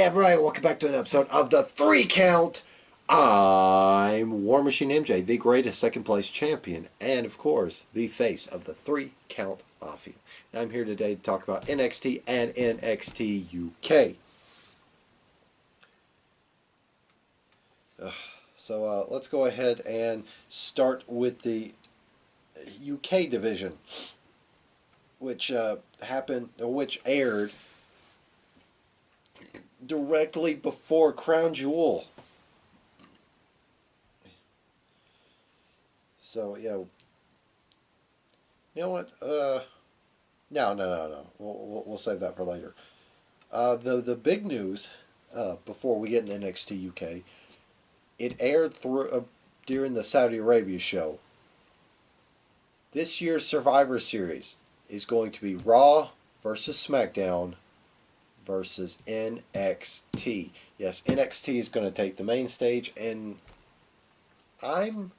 everybody, welcome back to an episode of the 3 Count. I'm War Machine MJ, the greatest second place champion, and of course, the face of the 3 Count Mafia. And I'm here today to talk about NXT and NXT UK. So let's go ahead and start with the UK division, which aired directly before Crown Jewel. So yeah, you know what? No. We'll save that for later. The big news before we get into NXT UK, it aired during the Saudi Arabia show. This year's Survivor Series is going to be Raw versus SmackDown versus NXT. Yes, NXT is going to take the main stage, and I'm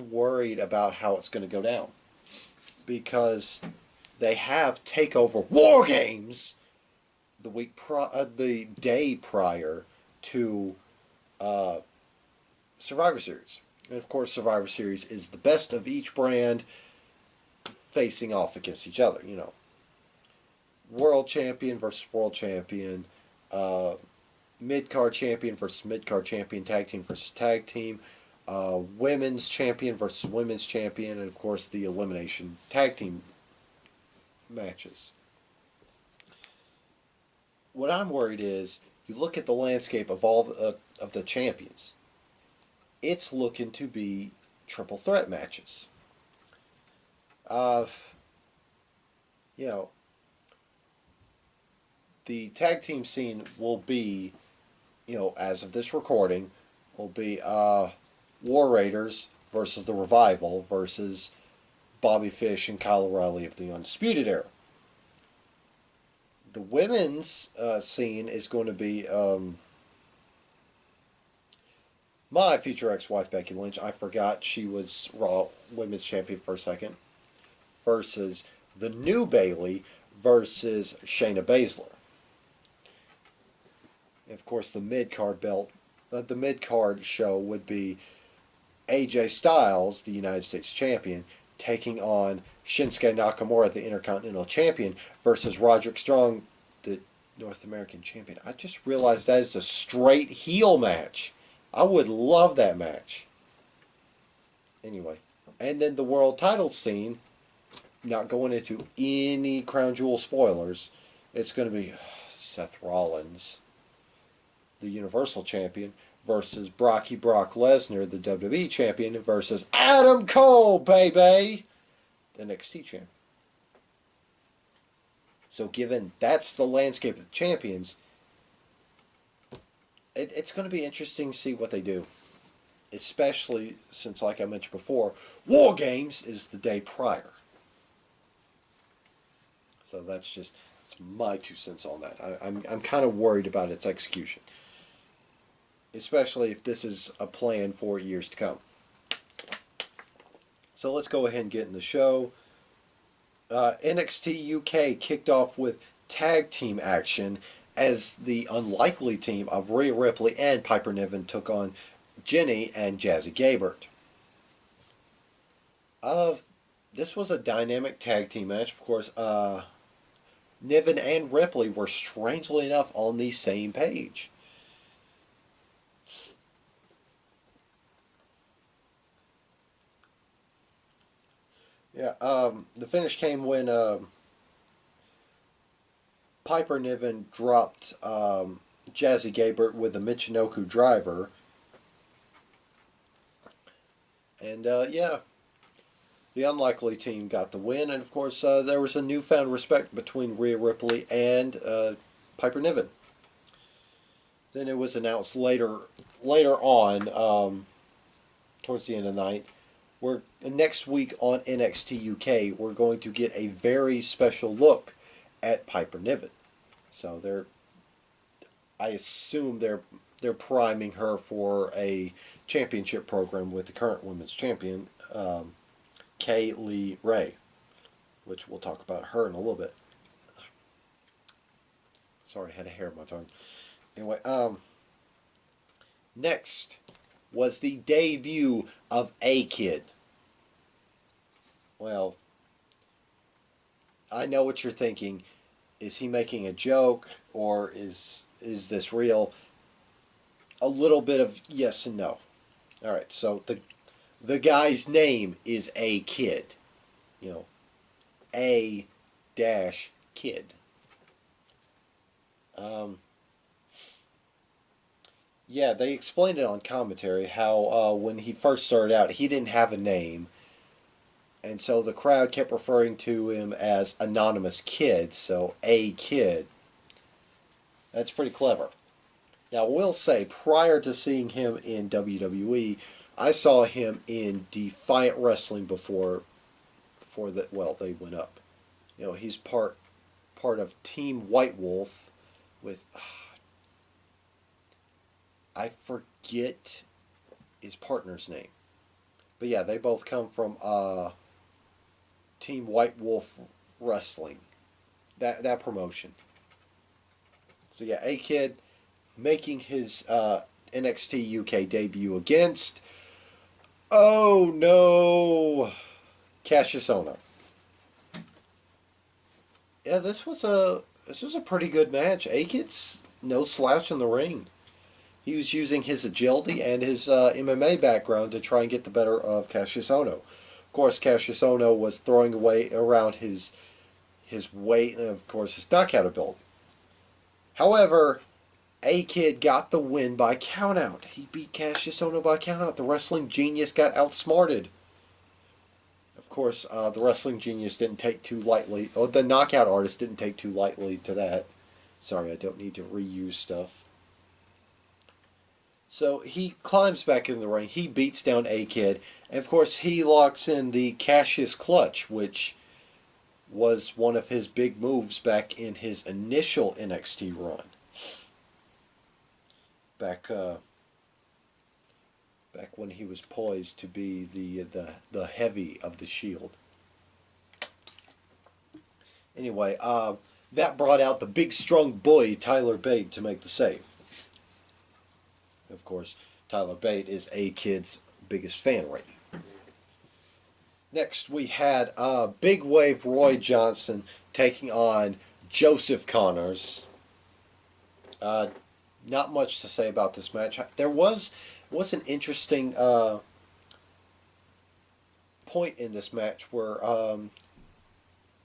worried about how it's going to go down, because they have takeover WarGames the day prior to Survivor Series, and of course Survivor Series is the best of each brand facing off against each other. You know, world champion versus world champion, mid-card champion versus mid-card champion, tag team versus tag team, women's champion versus women's champion, and of course the elimination tag team matches. What I'm worried is, you look at the landscape of all of the champions, it's looking to be triple threat matches. You know, the tag team scene will be, as of this recording, will be War Raiders versus the Revival versus Bobby Fish and Kyle O'Reilly of the Undisputed Era. The women's scene is going to be my future ex-wife Becky Lynch. I forgot she was Raw Women's Champion for a second. Versus the new Bayley versus Shayna Baszler. Of course, the mid-card the mid-card show would be AJ Styles, the United States Champion, taking on Shinsuke Nakamura, the Intercontinental Champion, versus Roderick Strong, the North American Champion. I just realized that is a straight heel match. I would love that match. Anyway, and then the world title scene, not going into any Crown Jewel spoilers, it's going to be Seth Rollins, the Universal Champion, versus Brock Lesnar, the WWE Champion, versus Adam Cole, baby, the NXT Champion. So given that's the landscape of the champions, it's going to be interesting to see what they do. Especially since, like I mentioned before, WarGames is the day prior. So that's my 2 cents on that. I'm kind of worried about its execution, especially if this is a plan for years to come. So let's go ahead and get in the show. NXT UK kicked off with tag team action as the unlikely team of Rhea Ripley and Piper Niven took on Jenny and Jazzy Gabert. This was a dynamic tag team match. Of course, Niven and Ripley were strangely enough on the same page. Yeah, the finish came when Piper Niven dropped Jazzy Gabert with a Michinoku driver. And yeah, the unlikely team got the win, and of course there was a newfound respect between Rhea Ripley and Piper Niven. Then it was announced later on, towards the end of the night, next week on NXT UK we're going to get a very special look at Piper Niven. So I assume they're priming her for a championship program with the current women's champion, Kay Lee Ray, which we'll talk about her in a little bit. Sorry, I had a hair on my tongue. Anyway, next was the debut of A-Kid. Well, I know what you're thinking. Is he making a joke, or is this real? A little bit of yes and no. All right, so the guy's name is A-Kid. You know, A dash kid. Um, yeah, they explained it on commentary how when he first started out, he didn't have a name, and so the crowd kept referring to him as Anonymous Kid, so A Kid. That's pretty clever. Now, I will say, prior to seeing him in WWE, I saw him in Defiant Wrestling before that. Well, they went up. You know, he's part of Team White Wolf with I forget his partner's name, but yeah, they both come from Team White Wolf Wrestling. That promotion. So yeah, A Kid making his NXT UK debut against, oh no, Cassius Ohno. Yeah, this was a pretty good match. A Kid's no slouch in the ring. He was using his agility and his MMA background to try and get the better of Cassius Ohno. Of course, Cassius Ohno was throwing away around his weight and, of course, his knockout ability. However, A-Kid got the win by countout. He beat Cassius Ohno by countout. The wrestling genius got outsmarted. Of course, the wrestling genius didn't take too lightly, or the knockout artist didn't take too lightly to that. Sorry, I don't need to reuse stuff. So he climbs back in the ring. He beats down A-Kid. And of course, he locks in the Cassius Clutch, which was one of his big moves back in his initial NXT run. Back back when he was poised to be the heavy of the Shield. Anyway, that brought out the big strong boy Tyler Bate to make the save. Of course, Tyler Bate is A-Kid's biggest fan right now. Next, we had Big Wave Roy Johnson taking on Joseph Connors. Not much to say about this match. There was an interesting point in this match where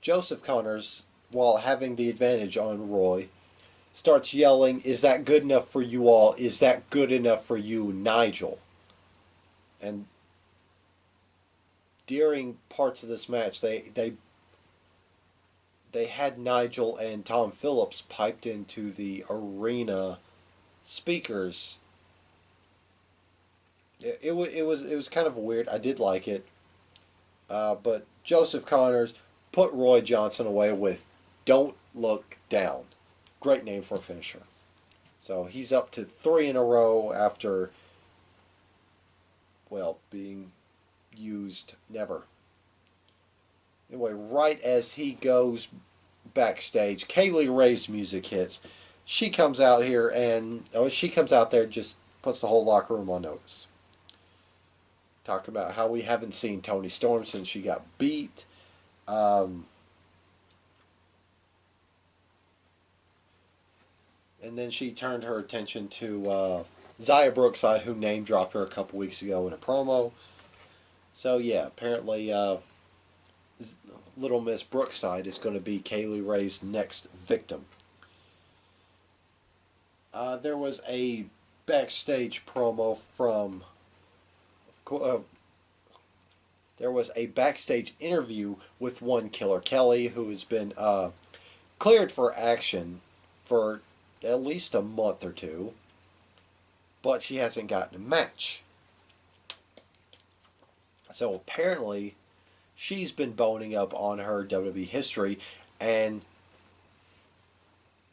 Joseph Connors, while having the advantage on Roy, starts yelling, "Is that good enough for you all? Is that good enough for you, Nigel?" And during parts of this match, they had Nigel and Tom Phillips piped into the arena speakers. It was kind of weird. I did like it, but Joseph Connors put Roy Johnson away with "Don't Look Down." Great name for a finisher. So he's up to 3 in a row after, well, being used never. Anyway, right as he goes backstage, Kaylee Ray's music hits. She comes out here and she comes out there and just puts the whole locker room on notice. Talk about how we haven't seen Toni Storm since she got beat. And then she turned her attention to Xia Brookside, who name dropped her a couple weeks ago in a promo. So yeah, apparently Little Miss Brookside is going to be Kaylee Ray's next victim. There was a backstage promo from. There was a backstage interview with one Killer Kelly, who has been cleared for action for at least a month or two, but she hasn't gotten a match. So apparently, she's been boning up on her WWE history, and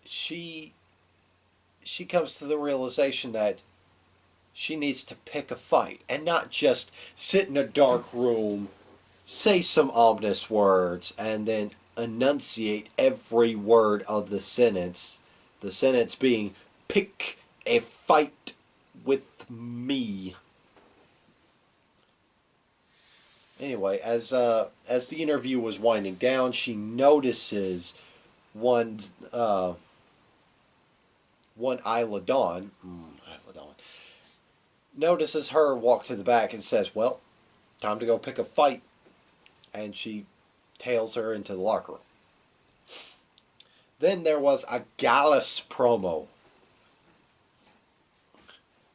she comes to the realization that she needs to pick a fight and not just sit in a dark room, say some ominous words, and then enunciate every word of the sentence. The sentence being, pick a fight with me. Anyway, as the interview was winding down, she notices one Isla Dawn, Isla Dawn, notices her walk to the back and says, "Well, time to go pick a fight." And she tails her into the locker room. Then there was a Gallus promo,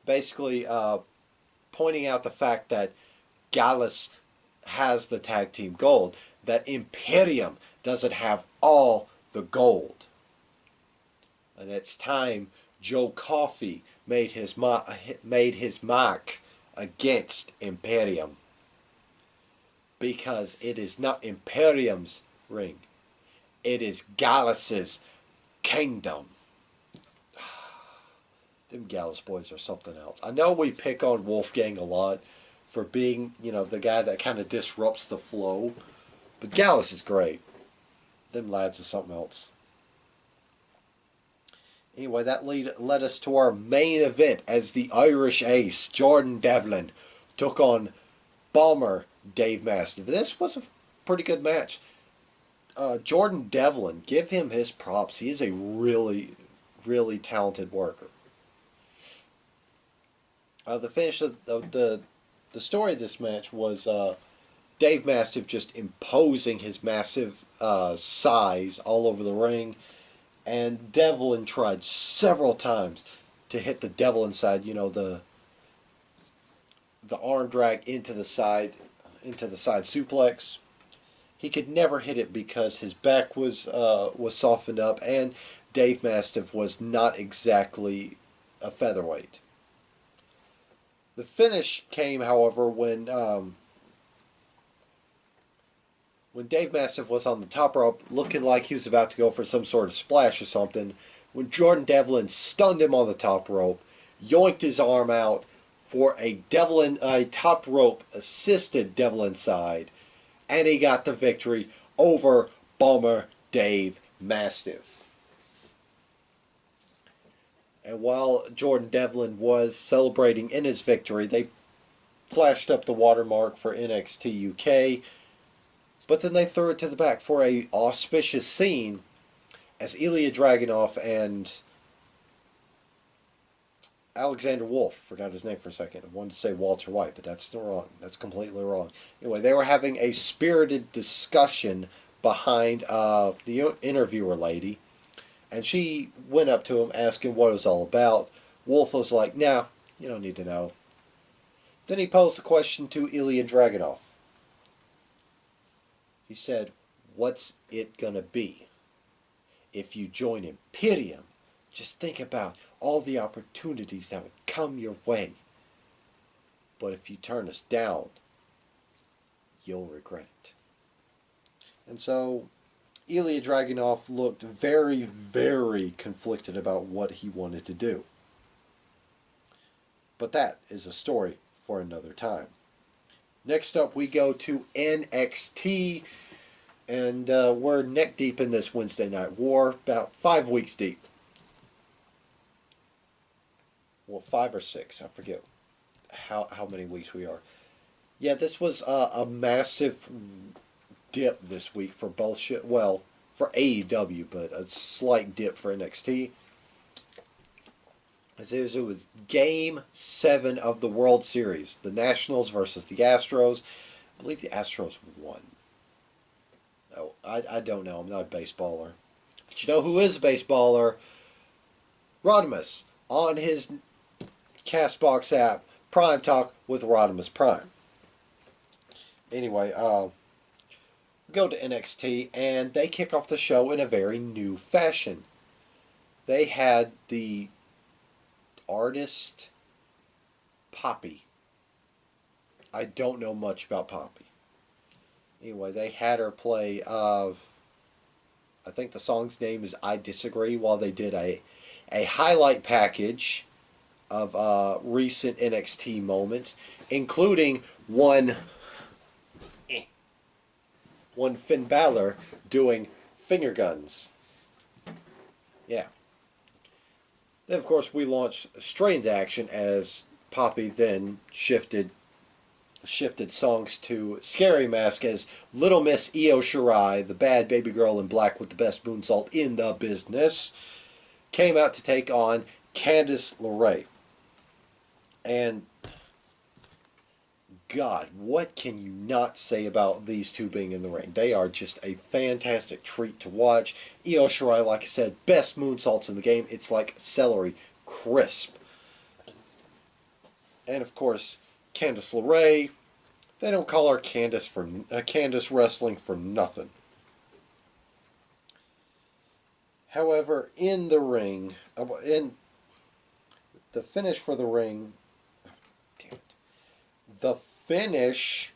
basically pointing out the fact that Gallus has the tag team gold, that Imperium doesn't have all the gold. And it's time Joe Coffey made his mark against Imperium. Because it is not Imperium's ring. It is Gallus's kingdom. Them Gallus boys are something else. I know we pick on Wolfgang a lot for being, the guy that kind of disrupts the flow. But Gallus is great. Them lads are something else. Anyway, that led us to our main event as the Irish Ace, Jordan Devlin, took on Bomber Dave Mastiff. This was a pretty good match. Jordan Devlin, give him his props. He is a really, really talented worker. The finish of the story of this match was Dave Mastiff just imposing his massive size all over the ring, and Devlin tried several times to hit the Devil inside. The arm drag into the side suplex. He could never hit it because his back was softened up, and Dave Mastiff was not exactly a featherweight. The finish came, however, when Dave Mastiff was on the top rope, looking like he was about to go for some sort of splash or something, when Jordan Devlin stunned him on the top rope, yoinked his arm out for a top rope assisted Devil inside, and he got the victory over Bomber Dave Mastiff. And while Jordan Devlin was celebrating in his victory, they flashed up the watermark for NXT UK, but then they threw it to the back for a auspicious scene as Ilya Dragunov and Alexander Wolf, forgot his name for a second. I wanted to say Walter White, but that's still wrong. That's completely wrong. Anyway, they were having a spirited discussion behind the interviewer lady, and she went up to him asking what it was all about. Wolf was like, "Nah, you don't need to know." Then he posed the question to Ilya Dragunov. He said, "What's it gonna be? If you join Imperium, just think about all the opportunities that would come your way. But if you turn us down, you'll regret it." And so Ilya Dragunov looked very, very conflicted about what he wanted to do. But that is a story for another time. Next up, we go to NXT, and we're neck deep in this Wednesday Night War, about 5 weeks deep. Well, 5 or 6, I forget how many weeks we are. Yeah, this was a massive dip this week for both for AEW, but a slight dip for NXT. As it was Game 7 of the World Series, the Nationals versus the Astros. I believe the Astros won. Oh, I don't know. I'm not a baseballer. But you know who is a baseballer? Rodimus on his Castbox app, Prime Talk with Rodimus Prime. Anyway, go to NXT, and they kick off the show in a very new fashion. They had the artist Poppy. I don't know much about Poppy. Anyway, they had her play I think the song's name is I Disagree, while they did a highlight package of recent NXT moments, including one Finn Balor doing finger guns. Yeah. Then, of course, we launched straight into action as Poppy then shifted songs to Scary Mask as Little Miss Io Shirai, the bad baby girl in black with the best moonsault in the business, came out to take on Candice LeRae. And God, what can you not say about these two being in the ring? They are just a fantastic treat to watch. Io Shirai, like I said, best moonsaults in the game. It's like celery, crisp. And of course, Candice LeRae. They don't call her Candice Wrestling for nothing. However, in the ring, in the finish for the ring, damn it, the finish.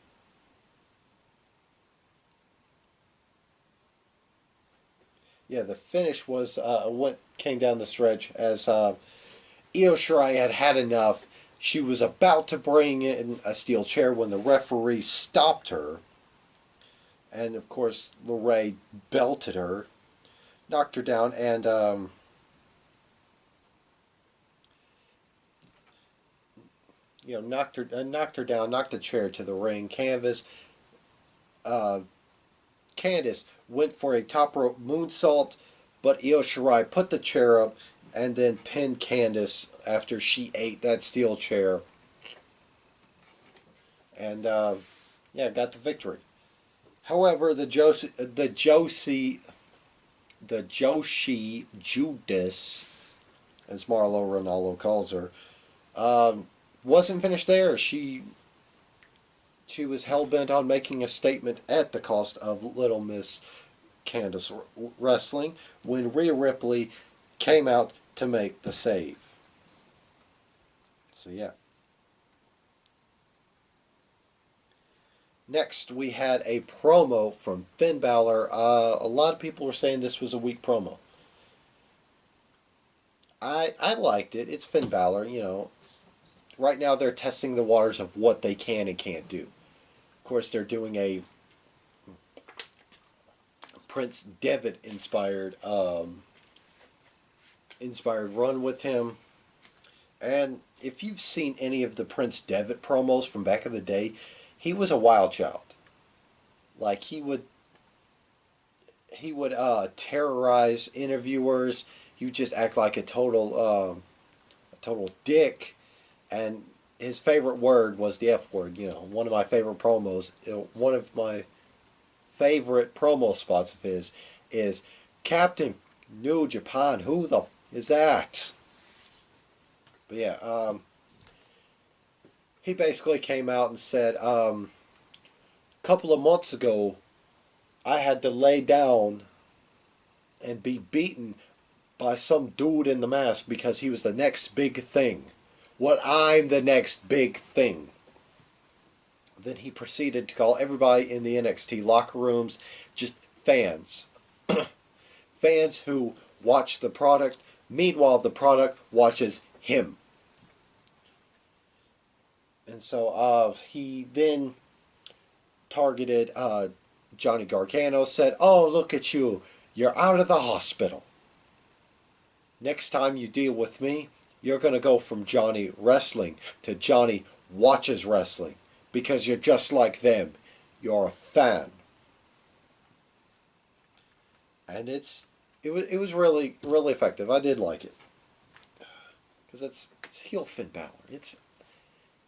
Yeah, the finish was what came down the stretch as Io Shirai had had enough. She was about to bring in a steel chair when the referee stopped her. And of course, LeRae belted her, knocked her down, and knocked her down, knocked the chair to the ring canvas. Uh, Candice went for a top rope moonsault, but Io Shirai put the chair up and then pinned Candice after she ate that steel chair. And yeah, got the victory. However, the Joshi Judas, as Marlo Ronaldo calls her, wasn't finished there. She was hell bent on making a statement at the cost of Little Miss Candice Wrestling when Rhea Ripley came out to make the save. So yeah. Next, we had a promo from Finn Balor. A lot of people were saying this was a weak promo. I liked it. It's Finn Balor, you know. Right now, they're testing the waters of what they can and can't do. Of course, they're doing a Prince Devitt inspired run with him. And if you've seen any of the Prince Devitt promos from back in the day, he was a wild child. Like he would terrorize interviewers. He would just act like a total dick. And his favorite word was the F word. You know, one of my favorite promos. One of my favorite promo spots of his is Captain New Japan. Who the is that? But yeah, he basically came out and said, a couple of months ago, I had to lay down and be beaten by some dude in the mask because he was the next big thing. Well, I'm the next big thing. Then he proceeded to call everybody in the NXT locker rooms just fans. Fans who watch the product. Meanwhile, the product watches him. And so he then targeted Johnny Gargano, said, "Oh, look at you. You're out of the hospital. Next time you deal with me, you're going to go from Johnny Wrestling to Johnny Watches Wrestling because you're just like them. You're a fan." And it was really effective. I did like it because it's heel Finn Balor.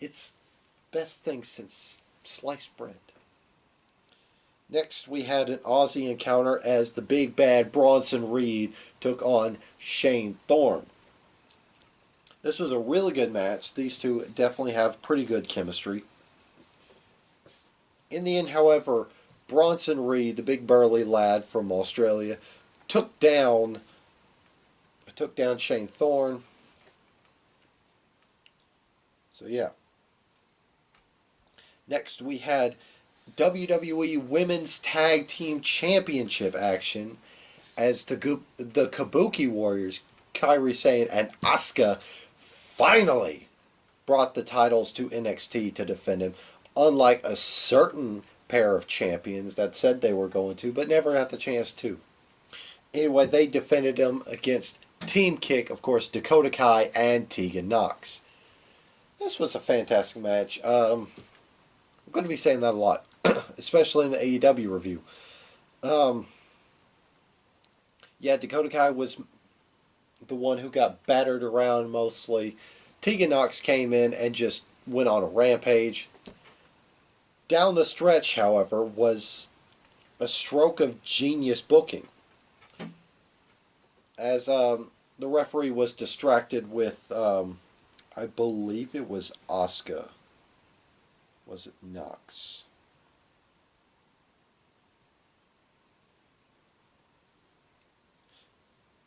It's best thing since sliced bread. Next, we had an Aussie encounter as the big bad Bronson Reed took on Shane Thorne. This was a really good match. These two definitely have pretty good chemistry. In the end, however, Bronson Reed, the big burly lad from Australia, took down Shane Thorne. So yeah. Next, we had WWE Women's Tag Team Championship action as the Kabuki Warriors, Kairi Sane and Asuka, finally brought the titles to NXT to defend them, unlike a certain pair of champions that said they were going to, but never got the chance to. Anyway, they defended them against Team Kick, of course, Dakota Kai and Tegan Nox. This was a fantastic match. I'm going to be saying that a lot, especially in the AEW review. Um, yeah, Dakota Kai was the one who got battered around mostly. Tegan Nox came in and just went on a rampage. Down the stretch, however, was a stroke of genius booking, as the referee was distracted with, I believe it was Asuka. Was it Nox?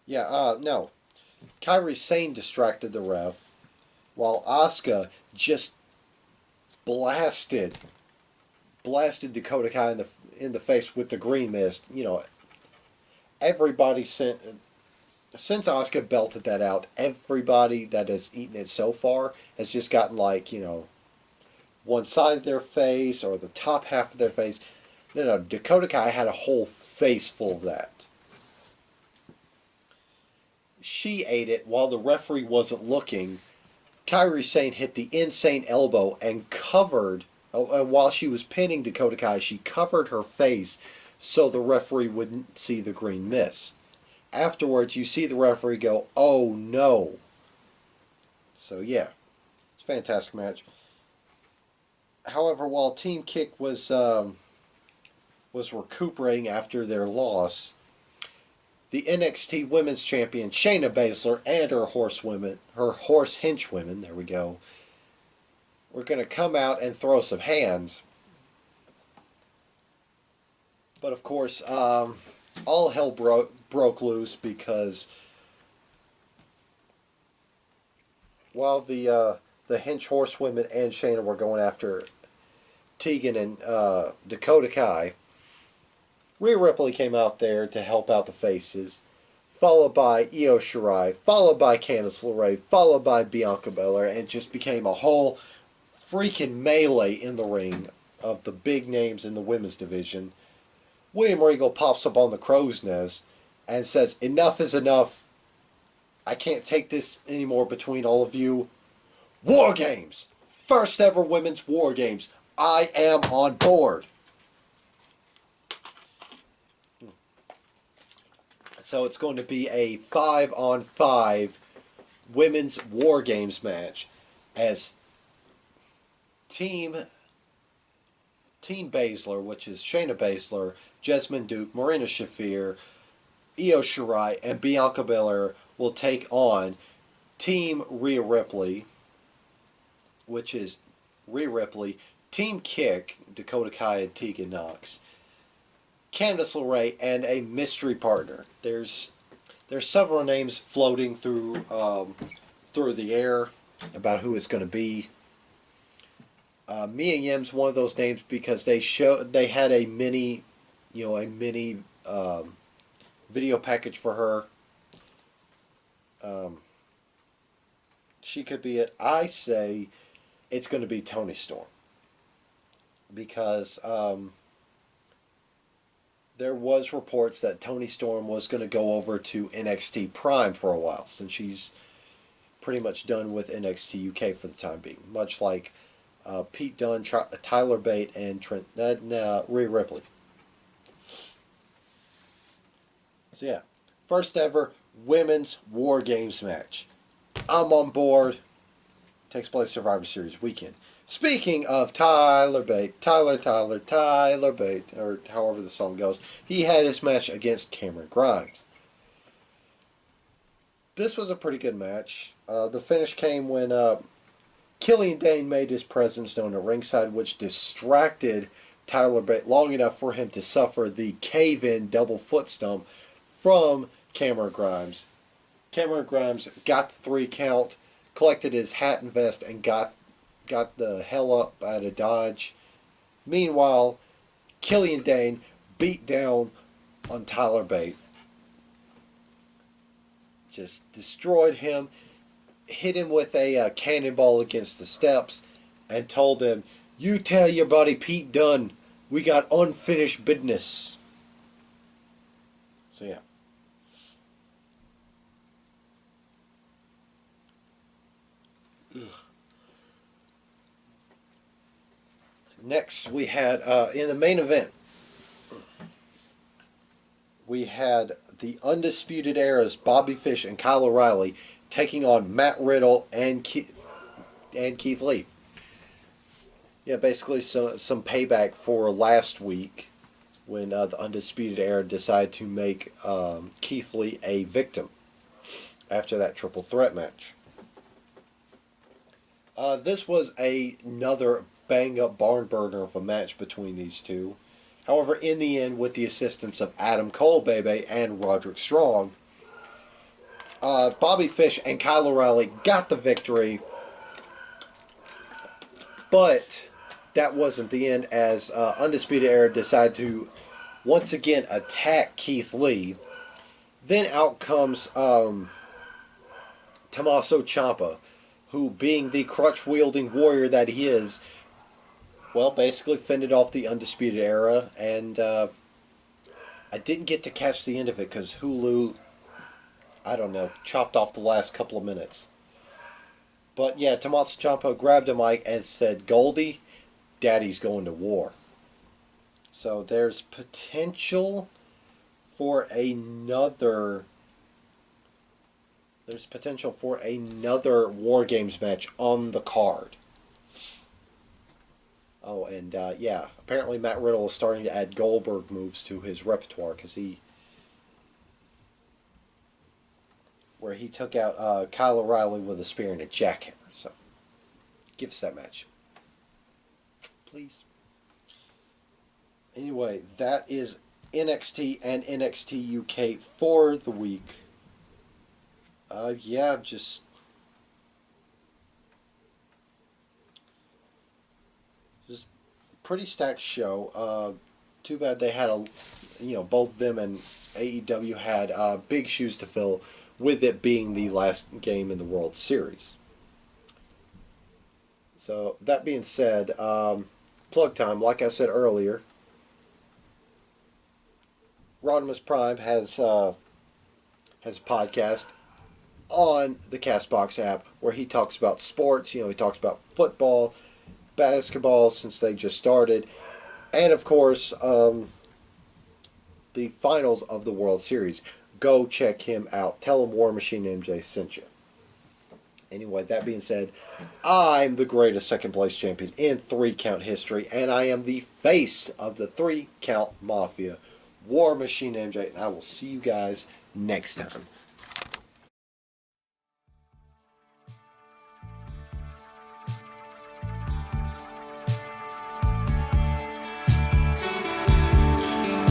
Yeah, no. Kairi Sane distracted the ref, while Asuka just blasted Dakota Kai in the face with the green mist. You know, everybody since Asuka belted that out, everybody that has eaten it so far has just gotten, like, one side of their face or the top half of their face. No, Dakota Kai had a whole face full of that. She ate it while the referee wasn't looking. Kairi Sane hit the insane elbow and covered, while she was pinning Dakota Kai, she covered her face so the referee wouldn't see the green mist. Afterwards, you see the referee go, "Oh no." So yeah, it's a fantastic match. However, while Team Kick was recuperating after their loss, the NXT Women's Champion Shayna Baszler and her horse henchwomen, there we go, were going to come out and throw some hands. But of course, all hell broke loose because while the hench horsewomen and Shayna were going after Tegan and Dakota Kai, Rhea Ripley came out there to help out the faces, followed by Io Shirai, followed by Candice LeRae, followed by Bianca Belair, and it just became a whole freaking melee in the ring of the big names in the women's division. William Regal pops up on the crow's nest and says, "Enough is enough. I can't take this anymore between all of you. WarGames! First ever women's WarGames. I am on board." So it's going to be a 5-on-5 women's WarGames match as Team Baszler, which is Shayna Baszler, Jessamine Duke, Marina Shafir, Io Shirai, and Bianca Belair will take on Team Rhea Ripley, which is Rhea Ripley, Team Kick, Dakota Kai and Tegan Nox, Candice LeRae, and a mystery partner. There's several names floating through the air about who it's going to be. Mia Yim's one of those names because they had a mini video package for her. She could be it. I say it's going to be Toni Storm because there was reports that Toni Storm was going to go over to NXT Prime for a while, since she's pretty much done with NXT UK for the time being, much like Pete Dunne, Tyler Bate, and Rhea Ripley. So yeah, first ever women's War Games match. I'm on board. Takes place Survivor Series weekend. Speaking of Tyler Bate, Tyler Bate, or however the song goes, he had his match against Cameron Grimes. This was a pretty good match. The finish came when Killian Dane made his presence known at ringside, which distracted Tyler Bate long enough for him to suffer the cave-in double foot stomp from Cameron Grimes. Cameron Grimes got the 3 count, collected his hat and vest, and got the hell up out of Dodge. Meanwhile, Killian Dane beat down on Tyler Bate. Just destroyed him, hit him with a cannonball against the steps, and told him, "You tell your buddy Pete Dunne, we got unfinished business." So yeah. Next, we had in the main event, we had the Undisputed Era's Bobby Fish and Kyle O'Reilly taking on Matt Riddle and Keith Lee. Yeah, basically some payback for last week when the Undisputed Era decided to make Keith Lee a victim after that triple threat match. This was another bang-up barn burner of a match between these two. However, in the end, with the assistance of Adam Cole, baby, and Roderick Strong, Bobby Fish and Kyle O'Reilly got the victory. But that wasn't the end, as Undisputed Era decided to once again attack Keith Lee. Then out comes Tommaso Ciampa, who, being the crutch-wielding warrior that he is, well, basically fended off the Undisputed Era, and I didn't get to catch the end of it because Hulu, I don't know, chopped off the last couple of minutes. But yeah, Tommaso Ciampa grabbed a mic and said, "Goldie, Daddy's going to war." So there's potential for another WarGames match on the card. Oh, and yeah, apparently Matt Riddle is starting to add Goldberg moves to his repertoire because where he took out Kyle O'Reilly with a spear and a jackhammer. So, give us that match, please. Anyway, that is NXT and NXT UK for the week. Yeah, just pretty stacked show. Too bad they had both them and AEW had big shoes to fill, with it being the last game in the World Series. So that being said, plug time. Like I said earlier, Rodimus Prime has a podcast on the Castbox app where he talks about sports. He talks about football, basketball since they just started, and of course the finals of the World Series. Go check him out. Tell him War Machine MJ sent you. Anyway, that being said, I'm the greatest second place champion in 3-count history, and I am the face of the 3-count Mafia, War Machine MJ, and I will see you guys next time.